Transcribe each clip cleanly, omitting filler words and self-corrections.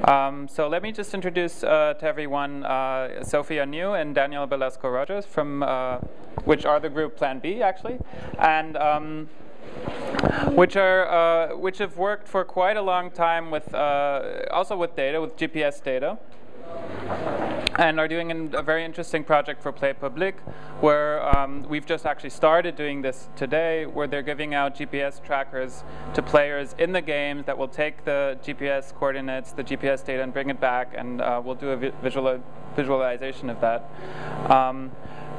So let me just introduce to everyone Sophia New and Daniel Velasco Rogers, from which are the group Plan B, actually, and which have worked for quite a long time with also with data, with GPS data, and are doing a very interesting project for Playpublik, where we've just actually started doing this today, where they're giving out GPS trackers to players in the games that will take the GPS coordinates, the GPS data, and bring it back, and we'll do a visualization of that.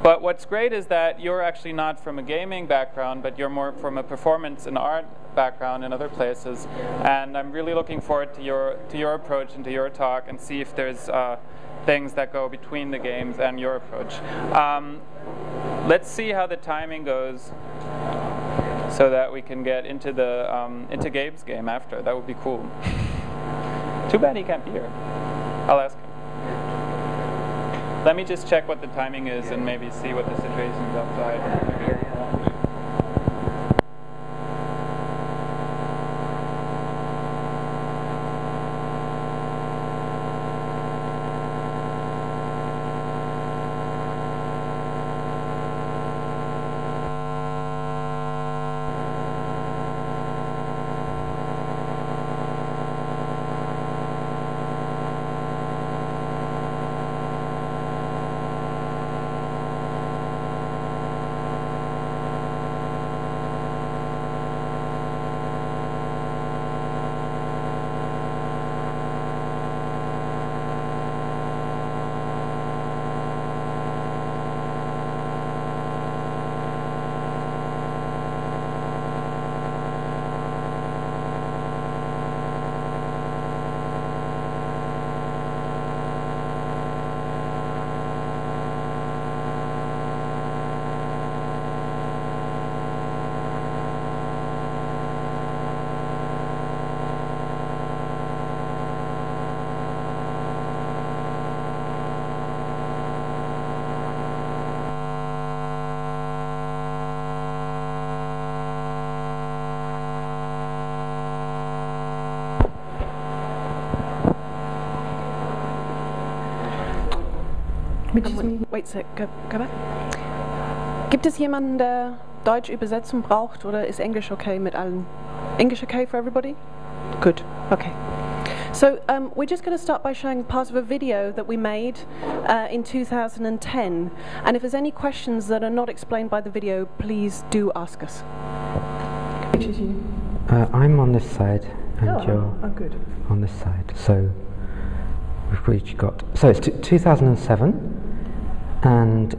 But what's great is that you're actually not from a gaming background, but you're more from a performance and art background in other places, and I'm really looking forward to your approach and to your talk, and see if there's things that go between the games and your approach. Let's see how the timing goes, so that we can get into the into Gabe's game after. That would be cool. Too bad he can't be here. I'll ask him. Let me just check what the timing is and maybe see what the situation is outside. Wait a sec, go back. Gibt es jemanden, der Deutsch Übersetzung braucht, oder ist English okay mit allen? English okay for everybody? Good, okay. So we're just going to start by showing part of a video that we made in 2010, and if there's any questions that are not explained by the video, please do ask us. Which is you? I'm on this side, and you're good. on this side. So we've each got. So it's 2007. And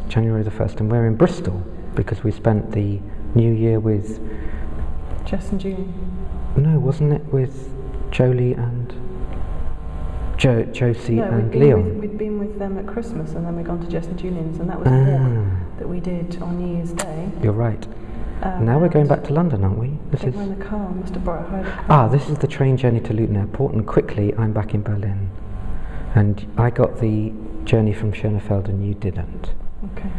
January the 1st, and we're in Bristol because we spent the New Year with Jess and Julie. No, wasn't it with Jolie and Josie and Leon? We'd been with them at Christmas, and then we'd gone to Jess and Julian's, and that was a walk that we did on New Year's Day. You're right. Now we're going back to London, aren't we? We're in the car. Must have borrowed her car. This is the train journey to Luton Airport, and quickly I'm back in Berlin. And I got the journey from Schönefeld and you didn't. Okay.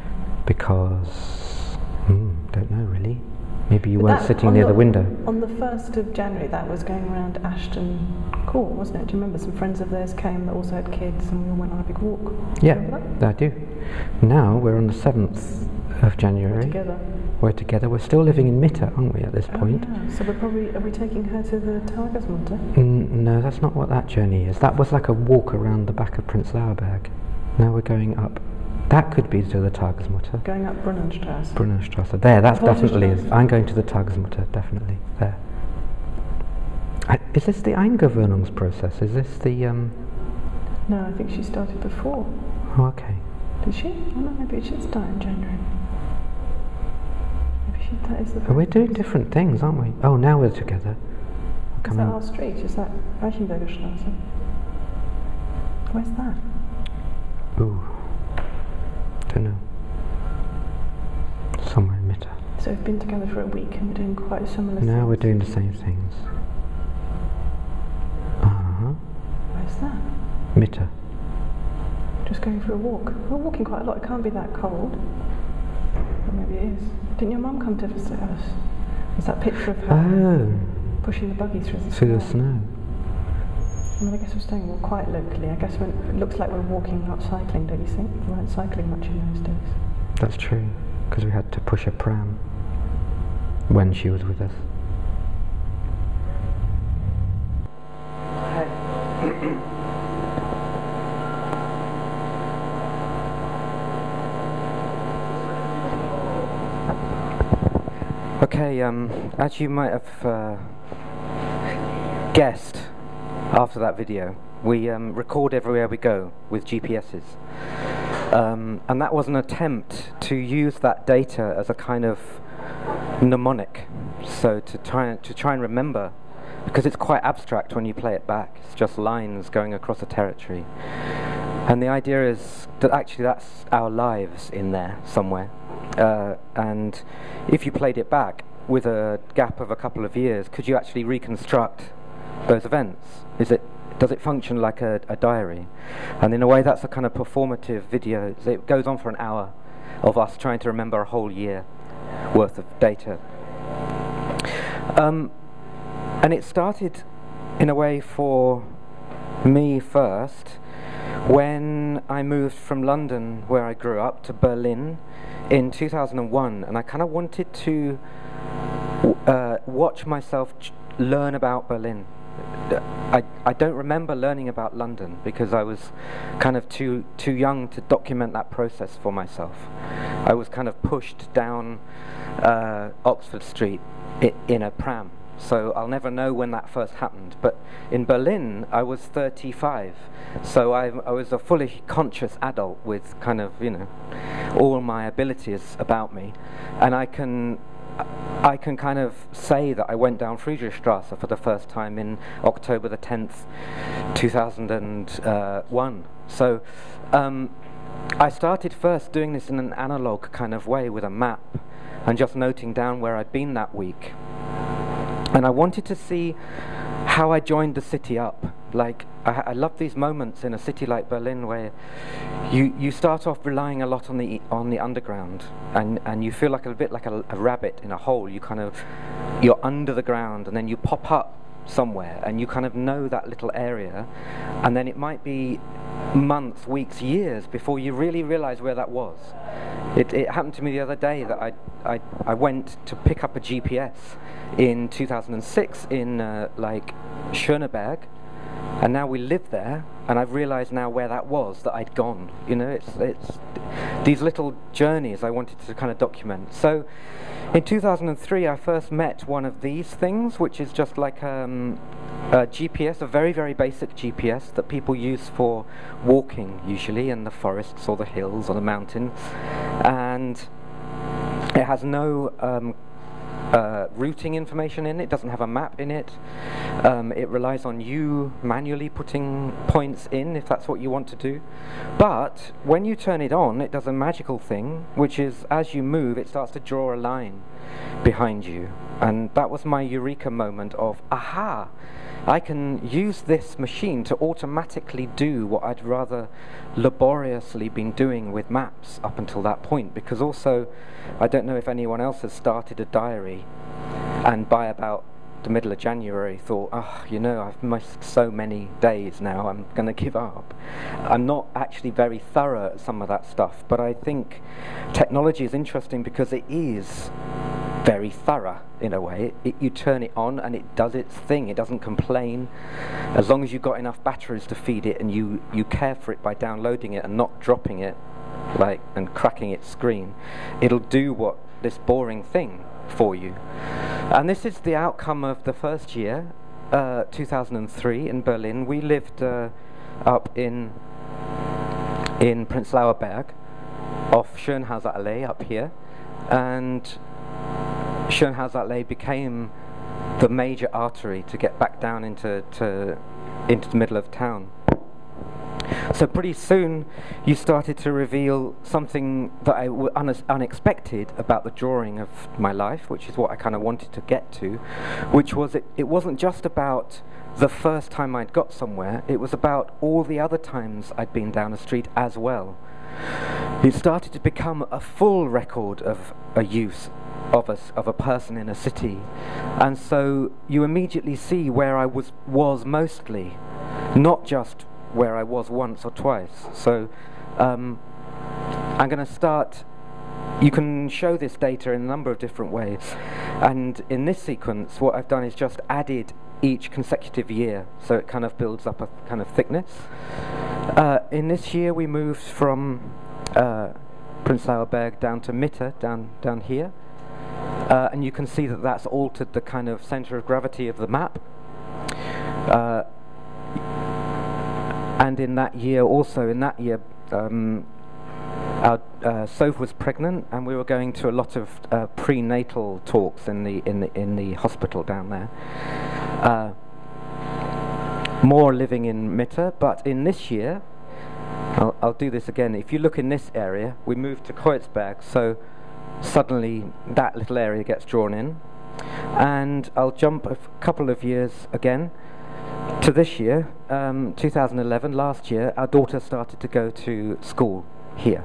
Because, don't know really. Maybe you weren't sitting near the window. On the 1st of January, that was going around Ashton Court, wasn't it? Do you remember? Some friends of theirs came that also had kids, and we all went on a big walk. Yeah, I do. Now we're on the 7th of January. We're together. We're still living in Mitte, aren't we, at this point? Yeah. So are we taking her to the Tagesmutter? No, that's not what that journey is. That was like a walk around the back of Prince Lauerberg. Now we're going up. That could be to the Tagesmutter. Going up Brunnenstrasse. Brunnenstrasse. There, that's definitely is. I'm going to the Tagesmutter, definitely. There. Is this the Eingewöhnungsprozess? Is this the... No, I think she started before. Oh, okay. Did she? Oh, no, maybe it should start in January. That is the we're doing different things, aren't we? Oh, now we're together. Is that our street? Is that Reichenberger Straße? Where's that? Ooh. Don't know. Somewhere in Mitte. So we've been together for a week and we're doing quite similar things. Now we're doing the same things. Where's that? Mitte. Just going for a walk. We're walking quite a lot. It can't be that cold. Or maybe it is. Didn't your mum come to visit us? There's that picture of her pushing the buggy through the snow. I mean, I guess we're staying quite locally. I guess it looks like we're walking, not cycling, don't you think? We weren't cycling much in those days. That's true, because we had to push a pram when she was with us. Okay, as you might have guessed after that video, we record everywhere we go with GPSs. And that was an attempt to use that data as a kind of mnemonic, so to try and remember, because it's quite abstract when you play it back. It's just lines going across a territory. And the idea is that actually that's our lives in there somewhere. And if you played it back with a gap of a couple of years, could you actually reconstruct those events? Does it function like a diary? And in a way that's a kind of performative video. It goes on for an hour of us trying to remember a whole year worth of data. And it started in a way for me first when I moved from London, where I grew up, to Berlin in 2001, and I kind of wanted to watch myself learn about Berlin. I don't remember learning about London because I was kind of too young to document that process for myself. I was kind of pushed down Oxford Street in a pram, so I'll never know when that first happened. But in Berlin I was 35, so I was a fully conscious adult with kind of, you know, all my abilities about me, and I can kind of say that I went down Friedrichstrasse for the first time in October the 10th, 2001. So I started first doing this in an analog kind of way with a map and just noting down where I'd been that week. And I wanted to see how I joined the city up. Like, I love these moments in a city like Berlin where you start off relying a lot on the underground, and you feel like a bit like a rabbit in a hole. You're under the ground, and then you pop up somewhere, and you kind of know that little area, and then it might be months, weeks, years before you really realize where that was. It happened to me the other day that I went to pick up a GPS in 2006 in like Schöneberg, and now we live there, and I've realized now where that was, that I'd gone. You know, it's these little journeys I wanted to kind of document. So in 2003 I first met one of these things, which is just like a GPS, a very, very basic GPS that people use for walking usually in the forests or the hills or the mountains, and it has no routing information in it. It doesn't have a map in it. It relies on you manually putting points in if that's what you want to do. But when you turn it on, it does a magical thing, which is as you move it starts to draw a line behind you. And that was my eureka moment of, aha, I can use this machine to automatically do what I'd rather laboriously been doing with maps up until that point. Because also, I don't know if anyone else has started a diary and by about the middle of January thought, oh, you know, I've missed so many days now, I'm going to give up. I'm not actually very thorough at some of that stuff, but I think technology is interesting because it is very thorough in a way. You turn it on and it does its thing. It doesn't complain. As long as you've got enough batteries to feed it and you care for it by downloading it and not dropping it and cracking its screen, it'll do what this boring thing for you. And this is the outcome of the first year, 2003 in Berlin. We lived up in Prenzlauer Berg off Schönhauser Allee up here, and Schönhauser Allee became the major artery to get back down into the middle of town. So pretty soon you started to reveal something that unexpected about the drawing of my life, which is what I kind of wanted to get to, which was it wasn't just about the first time I'd got somewhere, it was about all the other times I'd been down the street as well. It started to become a full record of a use of a person in a city, and so you immediately see where I was mostly not just where I was once or twice. So I'm going to start. You can show this data in a number of different ways, and in this sequence what I've done is just added each consecutive year, so it kind of builds up a kind of thickness. In this year we moved from Prenzlauer Berg down to Mitte, down here, and you can see that that's altered the kind of center of gravity of the map. And in that year also, Soph was pregnant, and we were going to a lot of prenatal talks in the hospital down there. More living in Mitte, but in this year, I'll do this again. If you look in this area, we moved to Kreuzberg, so suddenly that little area gets drawn in. And I'll jump a couple of years again to this year, 2011, last year. Our daughter started to go to school here.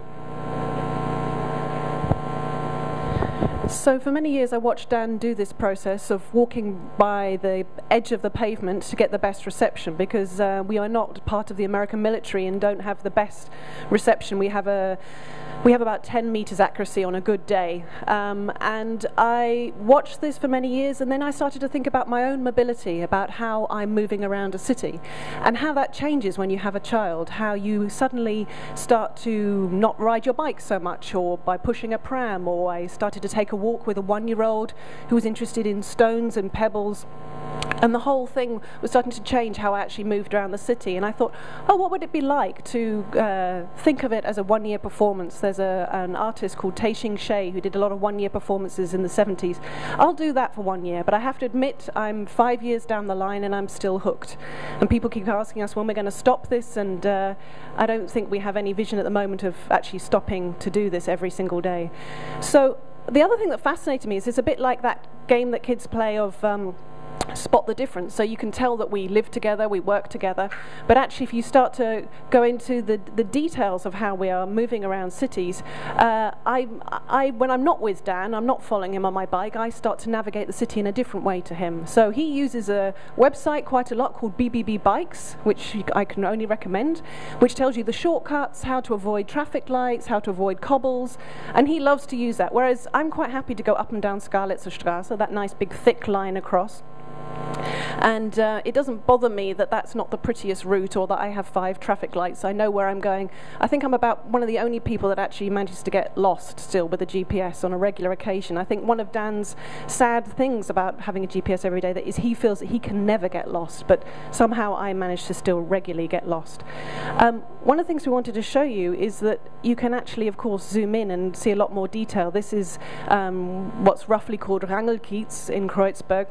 So for many years I watched Dan do this process of walking by the edge of the pavement to get the best reception, because we are not part of the American military and don't have the best reception. We have about 10 meters accuracy on a good day, and I watched this for many years, and then I started to think about my own mobility, about how I'm moving around a city and how that changes when you have a child, how you suddenly start to not ride your bike so much, or by pushing a pram, or I started to take a walk with a 1-year-old who was interested in stones and pebbles. And the whole thing was starting to change how I actually moved around the city. And I thought, oh, what would it be like to think of it as a 1-year performance? There's an artist called Taishing Shea who did a lot of 1-year performances in the 70s. I'll do that for 1 year, but I have to admit I'm 5 years down the line and I'm still hooked. And people keep asking us when we're going to stop this, and I don't think we have any vision at the moment of actually stopping to do this every single day. So the other thing that fascinated me is it's a bit like that game that kids play of spot the difference. So you can tell that we live together, we work together, but actually if you start to go into the details of how we are moving around cities, when I'm not with Dan, I'm not following him on my bike, I start to navigate the city in a different way to him. So he uses a website quite a lot called BBB Bikes, which I can only recommend, which tells you the shortcuts, how to avoid traffic lights, how to avoid cobbles, and he loves to use that, whereas I'm quite happy to go up and down Skalitzer Straße, that nice big thick line across. And it doesn't bother me that that's not the prettiest route, or that I have 5 traffic lights. I know where I'm going. I think I'm about one of the only people that actually manages to get lost still with a GPS on a regular occasion. I think one of Dan's sad things about having a GPS every day is he feels that he can never get lost, but somehow I manage to still regularly get lost. One of the things we wanted to show you is that you can actually, of course, zoom in and see a lot more detail. This is what's roughly called Rangelkiez in Kreuzberg.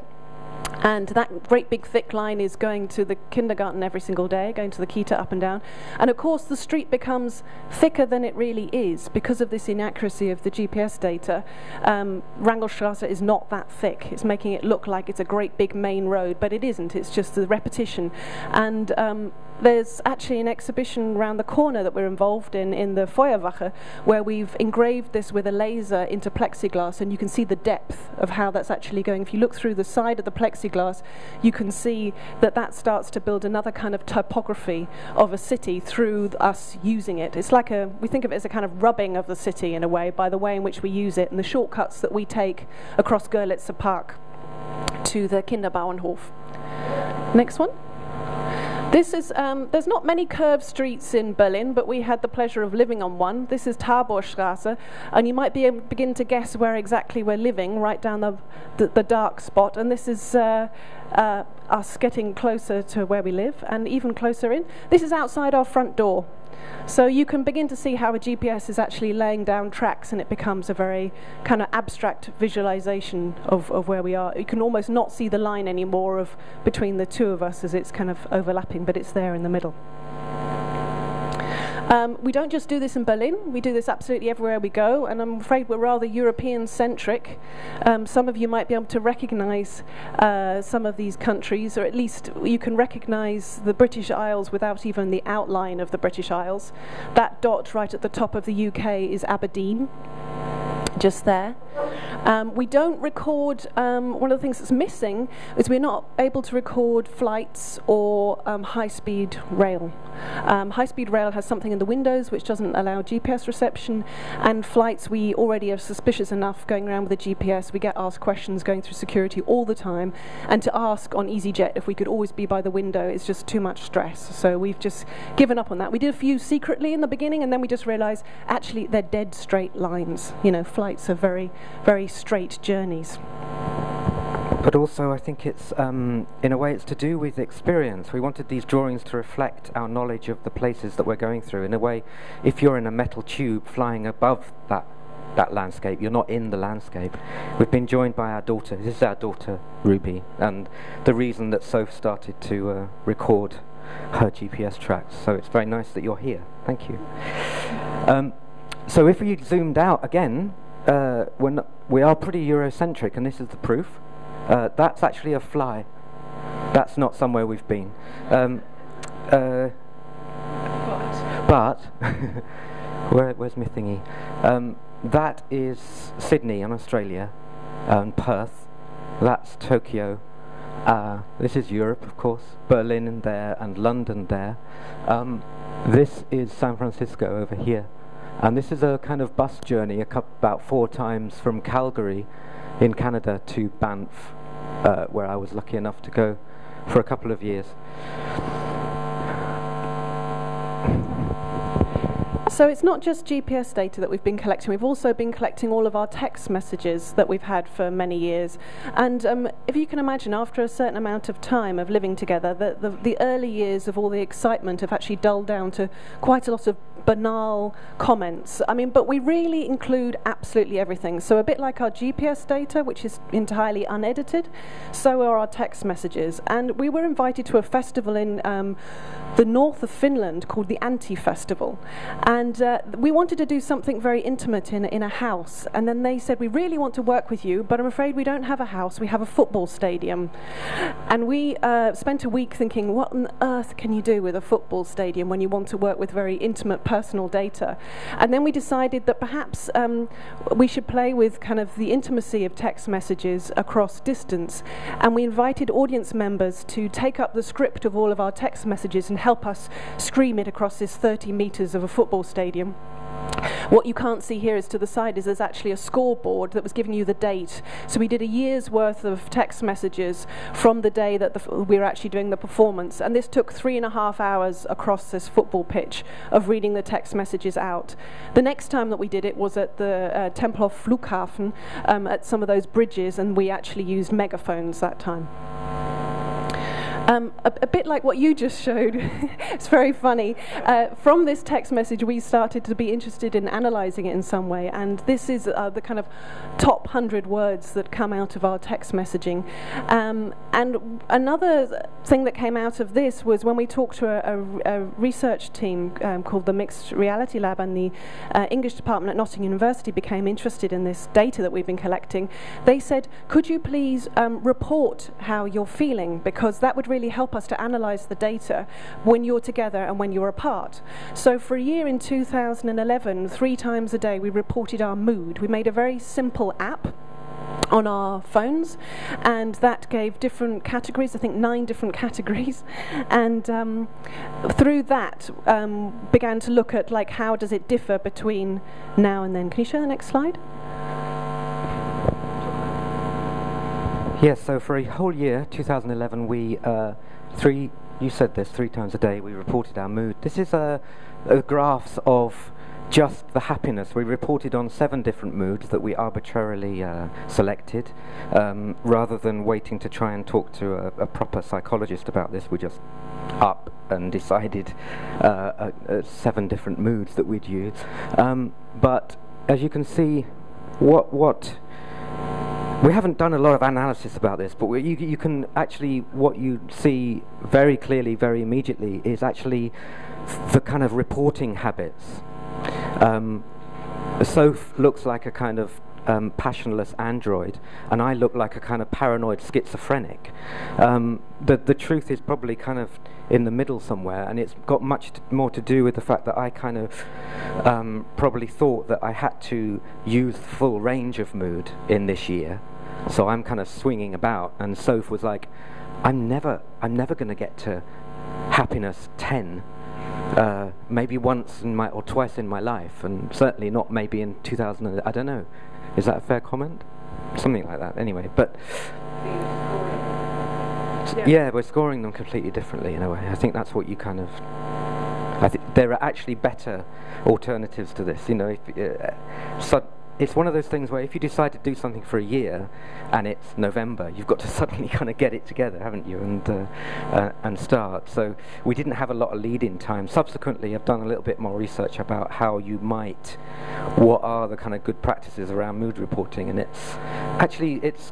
And that great big thick line is going to the kindergarten every single day, going to the Kita up and down. And of course the street becomes thicker than it really is because of this inaccuracy of the GPS data. Rangelstrasse is not that thick. It's making it look like it's a great big main road, but it isn't. It's just the repetition. And there's actually an exhibition around the corner that we're involved in the Feuerwache, where we've engraved this with a laser into plexiglass, and you can see the depth of how that's actually going. If you look through the side of the plexiglass, you can see that that starts to build another kind of topography of a city through us using it. It's like we think of it as a kind of rubbing of the city in a way, by the way in which we use it, and the shortcuts that we take across Görlitzer Park to the Kinderbauernhof. Next one. This is, there's not many curved streets in Berlin, but we had the pleasure of living on one. This is Taborstraße, and you might begin to guess where exactly we're living, right down the dark spot. And this is us getting closer to where we live, and even closer in. This is outside our front door. So you can begin to see how a GPS is actually laying down tracks, and it becomes a very kind of abstract visualization of where we are. You can almost not see the line anymore between the two of us as it's kind of overlapping, but it's there in the middle. We don't just do this in Berlin, we do this absolutely everywhere we go, and I'm afraid we're rather European-centric. Some of you might be able to recognize some of these countries, or at least you can recognize the British Isles without even the outline of the British Isles. That dot right at the top of the UK is Aberdeen, just there. We don't record, one of the things that's missing is we're not able to record flights or high-speed rail. High-speed rail has something in the windows which doesn't allow GPS reception, and flights we already are suspicious enough going around with a GPS. We get asked questions going through security all the time, and to ask on EasyJet if we could always be by the window is just too much stress. So we've just given up on that. We did a few secretly in the beginning, and then we just realised actually they're dead straight lines. You know, flights are very, very straight journeys. But also I think it's, in a way, it's to do with experience. We wanted these drawings to reflect our knowledge of the places that we're going through. In a way, if you're in a metal tube flying above that landscape, you're not in the landscape. We've been joined by our daughter. This is our daughter, Ruby, and the reason that Soph started to record her GPS tracks. So it's very nice that you're here. Thank you. So if we zoomed out again, we are pretty Eurocentric, and this is the proof. That's actually a fly. That's not somewhere we've been. But where's my thingy? That is Sydney in Australia, and Perth. That's Tokyo. This is Europe, of course. Berlin in there, and London there. This is San Francisco over here. And this is a kind of bus journey, about 4 times from Calgary in Canada to Banff, where I was lucky enough to go for a couple of years. So it's not just GPS data that we've been collecting, we've also been collecting all of our text messages that we've had for many years. And if you can imagine, after a certain amount of time of living together, the early years of all the excitement have actually dulled down to quite a lot of banal comments. I mean, but we really include absolutely everything. So a bit like our GPS data, which is entirely unedited, so are our text messages. And we were invited to a festival in the north of Finland called the Anti-Festival. And we wanted to do something very intimate in a house. And then they said, we really want to work with you, but I'm afraid we don't have a house, we have a football stadium. And we spent a week thinking, what on earth can you do with a football stadium when you want to work with very intimate personal data? And then we decided that perhaps we should play with kind of the intimacy of text messages across distance. And we invited audience members to take up the script of all of our text messages and help us scream it across this 30 meters of a football stadium. What you can't see here is to the side is there's actually a scoreboard that was giving you the date. So we did a year's worth of text messages from the day that we were actually doing the performance, and this took 3.5 hours across this football pitch of reading the text messages out. The next time that we did it was at the Tempelhof Flughafen, at some of those bridges, and we actually used megaphones that time. A bit like what you just showed. It's very funny. From this text message, we started to be interested in analysing it in some way, and this is the kind of top 100 words that come out of our text messaging. And another thing that came out of this was when we talked to a research team called the Mixed Reality Lab, and the English department at Nottingham University became interested in this data that we've been collecting. They said, could you please report how you're feeling, because that would really help us to analyse the data when you're together and when you're apart. So for a year in 2011, 3 times a day we reported our mood. We made a very simple app on our phones, and that gave different categories, I think 9 different categories, and through that began to look at like how does it differ between now and then. Can you show the next slide? Yes, so for a whole year, 2011, we, you said this, 3 times a day, we reported our mood. This is graphs of just the happiness. We reported on 7 different moods that we arbitrarily selected. Rather than waiting to try and talk to a proper psychologist about this, we just up and decided 7 different moods that we'd use. But as you can see, we haven't done a lot of analysis about this, but you can actually, what you see very clearly, very immediately, is actually the kind of reporting habits. Soph looks like a kind of passionless android, and I look like a kind of paranoid schizophrenic. The truth is probably kind of in the middle somewhere, and it's got much more to do with the fact that I kind of probably thought that I had to use the full range of mood in this year, so I'm kind of swinging about, and Soph was like, I'm never going to get to happiness 10, maybe once in or twice in my life, and certainly not maybe in 2000. I don't know. Is that a fair comment? Something like that. Anyway, but yeah, we're scoring them completely differently in a way. I think that's what you kind of. I think there are actually better alternatives to this. You know, so it's one of those things where if you decide to do something for a year and it's November, you've got to suddenly kind of get it together, haven't you, and start. So we didn't have a lot of lead-in time. Subsequently, I've done a little bit more research about how you might, what are the kind of good practices around mood reporting, and it's actually it's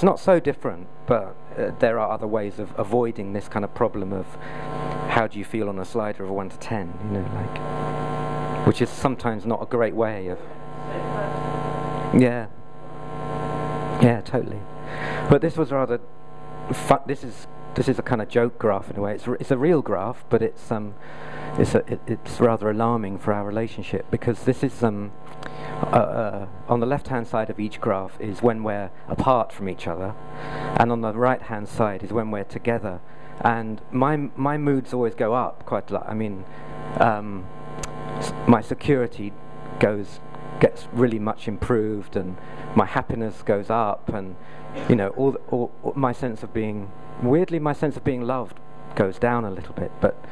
not so different, but there are other ways of avoiding this kind of problem of how do you feel on a slider of 1 to 10, you know, like, which is sometimes not a great way of. Yeah, totally. But this was rather fun. This is a kind of joke graph in a way. It's a real graph, but it's rather alarming for our relationship, because this is on the left-hand side of each graph is when we're apart from each other, and on the right-hand side is when we're together. And my moods always go up quite a lot. I mean, my security gets really much improved, and my happiness goes up, and you know, all my sense of being, weirdly, my sense of being loved goes down a little bit. But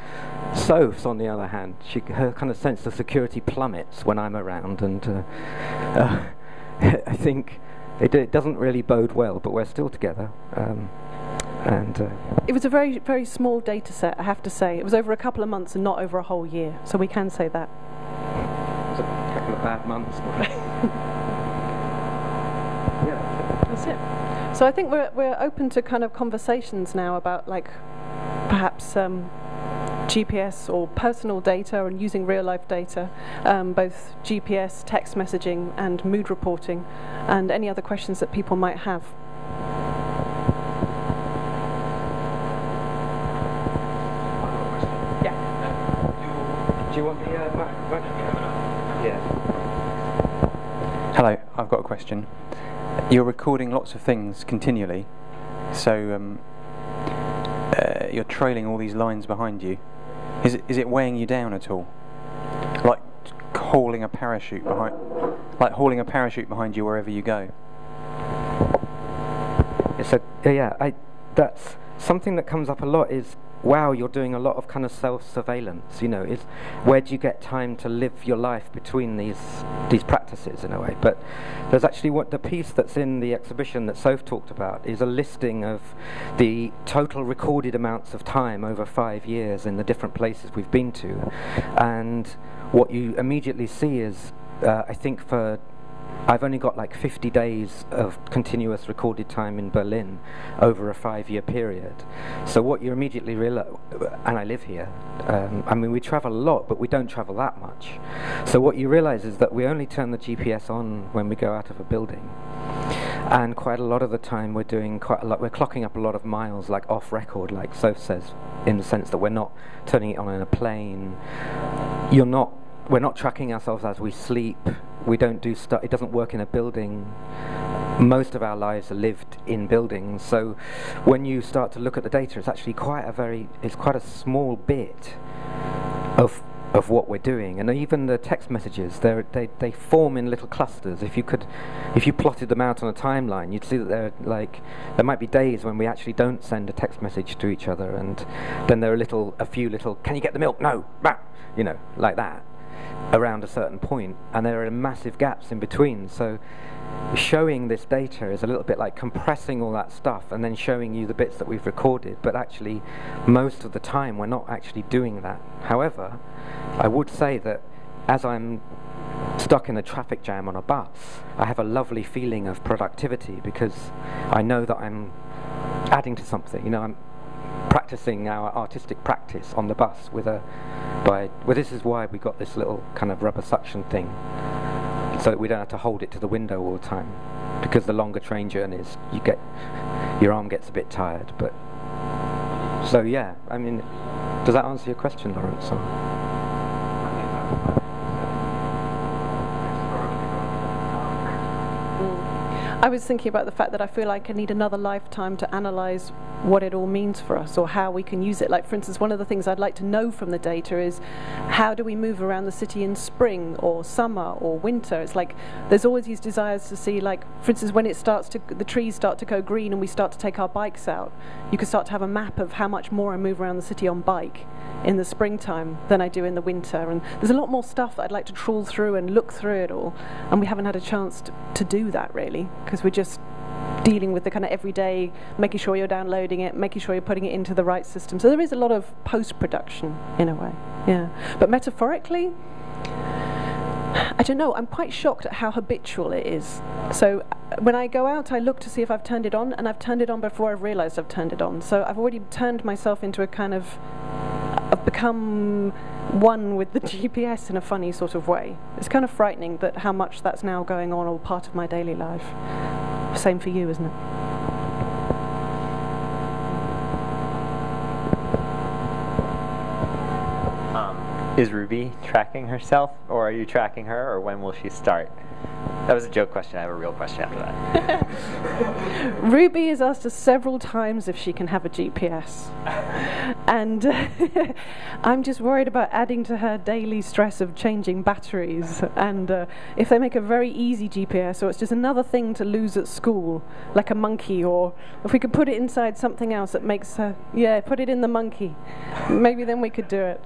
Soph's, on the other hand, her kind of sense of security plummets when I'm around, and I think it doesn't really bode well. But we're still together. It was a very, very small data set, I have to say. It was over a couple of months and not over a whole year, so we can say that. It was a couple of bad months. Yeah, that's it. So I think we're open to kind of conversations now about, like, perhaps GPS or personal data and using real life data, both GPS, text messaging and mood reporting, and any other questions that people might have. Do you want the Yeah. Hello, I've got a question. You're recording lots of things continually, so you're trailing all these lines behind you. Is it weighing you down at all? Like hauling a parachute behind you wherever you go? That's something that comes up a lot. Is, wow, you're doing a lot of kind of self-surveillance, you know, is where do you get time to live your life between these practices in a way? But there's actually what the piece that's in the exhibition that Soph talked about is a listing of the total recorded amounts of time over 5 years in the different places we've been to. And what you immediately see is, I think I've only got like 50 days of continuous recorded time in Berlin over a 5-year period. So what you immediately realize, and I live here, I mean, we travel a lot, but we don't travel that much. So what you realize is that we only turn the GPS on when we go out of a building. And quite a lot of the time we're clocking up a lot of miles, like off record, like Soph says, in the sense that we're not turning it on in a plane. We're not tracking ourselves as we sleep. We don't do stuff. It doesn't work in a building. Most of our lives are lived in buildings. So when you start to look at the data, it's actually quite a small bit of what we're doing. And even the text messages, they form in little clusters. If you plotted them out on a timeline, you'd see that there might be days when we actually don't send a text message to each other, and then there are a few little, can you get the milk? No, you know, like that, around a certain point, and there are massive gaps in between. So showing this data is a little bit like compressing all that stuff and then showing you the bits that we've recorded, but actually most of the time we're not actually doing that. However, I would say that as I'm stuck in a traffic jam on a bus, I have a lovely feeling of productivity, because I know that I'm adding to something. You know, I'm practicing our artistic practice on the bus this is why we got this little kind of rubber suction thing so that we don't have to hold it to the window all the time, because the longer train journeys, your arm gets a bit tired. But so yeah, I mean, does that answer your question, Lawrence? I was thinking about the fact that I feel like I need another lifetime to analyse what it all means for us, or how we can use it. Like, for instance, one of the things I'd like to know from the data is how do we move around the city in spring or summer or winter? It's like there's always these desires to see, like, for instance, when the trees start to go green and we start to take our bikes out, you can start to have a map of how much more I move around the city on bike in the springtime than I do in the winter. And there's a lot more stuff that I'd like to trawl through and look through it all, and we haven't had a chance to do that really, because we're just dealing with the kind of everyday, making sure you're downloading it, making sure you're putting it into the right system. So there is a lot of post-production in a way, yeah. But metaphorically, I don't know, I'm quite shocked at how habitual it is. So when I go out, I look to see if I've turned it on, and I've turned it on before I've realised I've turned it on. So I've already turned myself into a kind of, I've become one with the GPS in a funny sort of way. It's kind of frightening that how much that's now going on, or part of my daily life. Same for you, isn't it? Is Ruby tracking herself, or are you tracking her, or when will she start? That was a joke question. I have a real question after that. Ruby has asked us several times if she can have a GPS. And I'm just worried about adding to her daily stress of changing batteries. And if they make a very easy GPS, or it's just another thing to lose at school, like a monkey, or if we could put it inside something else that makes her, yeah, put it in the monkey. Maybe then we could do it.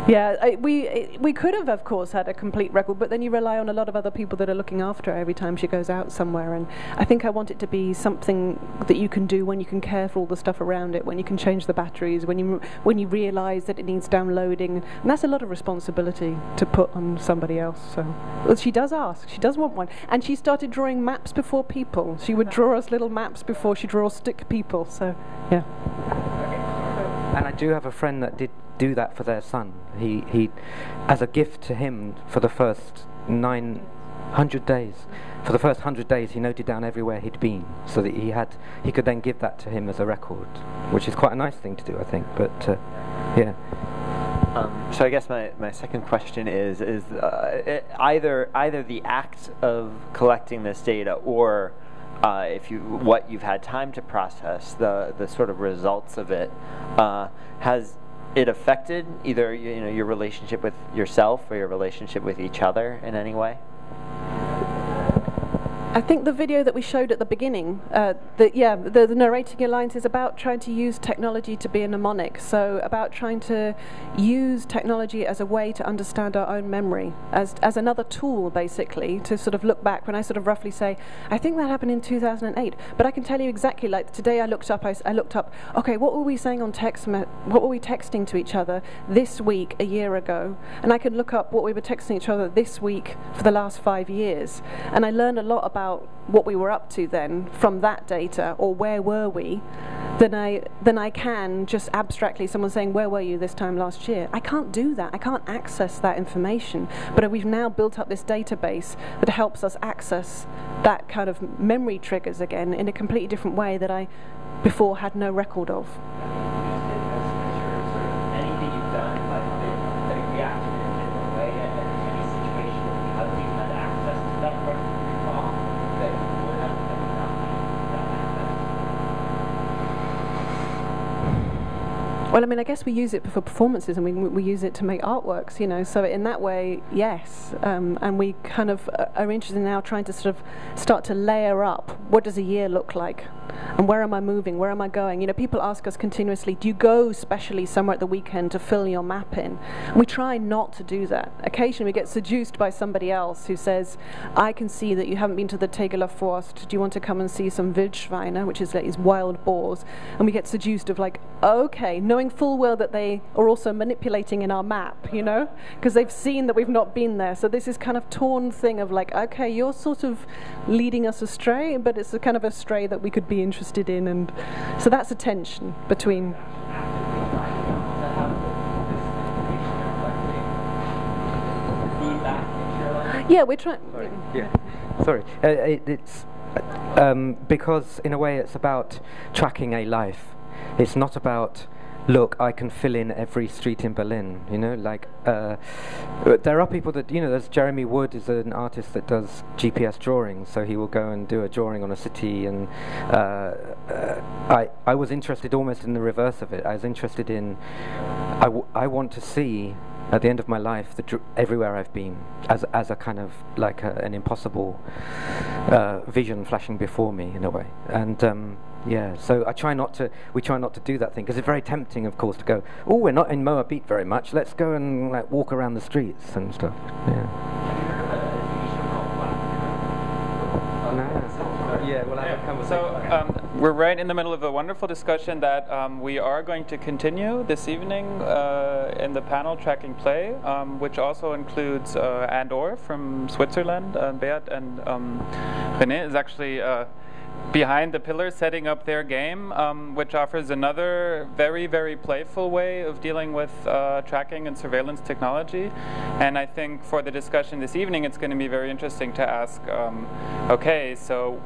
Yeah, we could have, of course, had a complete record, but then you rely on a lot of other people that are looking after her every time she goes out somewhere. And I think I want it to be something that you can do when you can care for all the stuff around it, when you can change the batteries, when you realise that it needs downloading. And that's a lot of responsibility to put on somebody else. So, well, she does ask. She does want one. And she started drawing maps before people. She would draw us little maps before she draw stick people. So, yeah. And I do have a friend that did do that for their son. He as a gift to him for the first 900 days. For the first 100 days, he noted down everywhere he'd been, so that he could then give that to him as a record, which is quite a nice thing to do, I think. But yeah. So I guess my second question is either the act of collecting this data, or what you've had time to process, the sort of results of it, has it affected either your relationship with yourself or your relationship with each other in any way? I think the video that we showed at the beginning, the Narrating Alliance is about trying to use technology to be a mnemonic, so about trying to use technology as a way to understand our own memory, as another tool, basically, to sort of look back. When I sort of roughly say, I think that happened in 2008, but I can tell you exactly, like today I looked up, okay, what were we saying on text, what were we texting to each other this week, a year ago, and I can look up what we were texting each other this week for the last 5 years, and I learned a lot about what we were up to then from that data, or where were we, than I can just abstractly someone saying, where were you this time last year? I can't do that. I can't access that information. But we've now built up this database that helps us access that kind of memory triggers again in a completely different way that I before had no record of. Well, I mean, I guess we use it for performances, and we use it to make artworks, so in that way, yes. And we kind of are interested in now trying to sort of start to layer up, what does a year look like? And where am I moving? Where am I going? People ask us continuously, do you go specially somewhere at the weekend to fill your map in? And we try not to do that. Occasionally we get seduced by somebody else who says, I can see that you haven't been to the Tegeler Forst. Do you want to come and see some Wildschweine, which is like these wild boars? And we get seduced of like, okay, knowing full well that they are also manipulating in our map, because they've seen that we've not been there. So this is kind of torn thing of like, okay, you're sort of leading us astray, but it's a kind of astray that we could be interested in, and so that's a tension between. Yeah, we're trying. Sorry. Yeah. Sorry. It's because in a way it's about tracking a life. It's not about, look, I can fill in every street in Berlin. You know, like there are people that, you know, there's Jeremy Wood is an artist that does GPS drawings, so he will go and do a drawing on a city. And I was interested almost in the reverse of it. I was interested in I want to see at the end of my life everywhere I've been as a kind of like an impossible vision flashing before me in a way. And yeah, so we try not to do that thing, because it's very tempting, of course, to go, oh, we're not in Moabit very much, let's go and like walk around the streets and stuff. Yeah, we'll have a conversation. So we're right in the middle of a wonderful discussion that we are going to continue this evening in the panel Tracking Play, which also includes Andor from Switzerland. Beat and René is actually behind the pillars setting up their game, which offers another very, very playful way of dealing with tracking and surveillance technology. And I think for the discussion this evening, it's going to be very interesting to ask, okay, so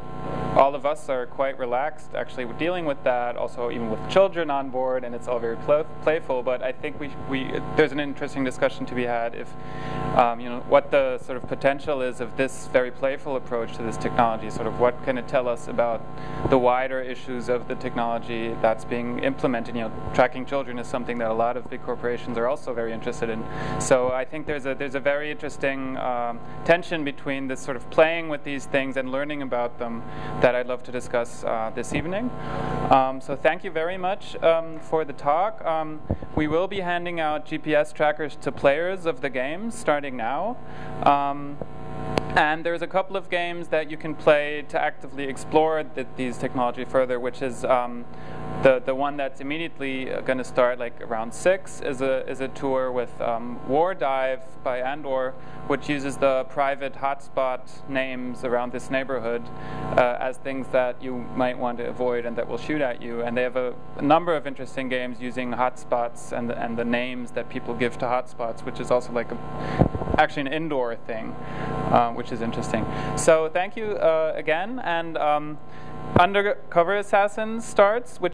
all of us are quite relaxed actually with dealing with that, also even with children on board, and it's all very playful, but I think there's an interesting discussion to be had if, you know, what the sort of potential is of this very playful approach to this technology, sort of what can it tell us about the wider issues of the technology that's being implemented. You know, tracking children is something that a lot of big corporations are also very interested in. So I think there's a very interesting tension between this sort of playing with these things and learning about them that I'd love to discuss this evening. So thank you very much for the talk. We will be handing out GPS trackers to players of the games starting now. And there's a couple of games that you can play to actively explore these technology further, which is the one that's immediately going to start like around 6 is a tour with War Dive by Andor, which uses the private hotspot names around this neighborhood as things that you might want to avoid and that will shoot at you. And they have a number of interesting games using hotspots and the names that people give to hotspots, which is also like actually an indoor thing, which is interesting. So thank you again, and Undercover Assassins starts, which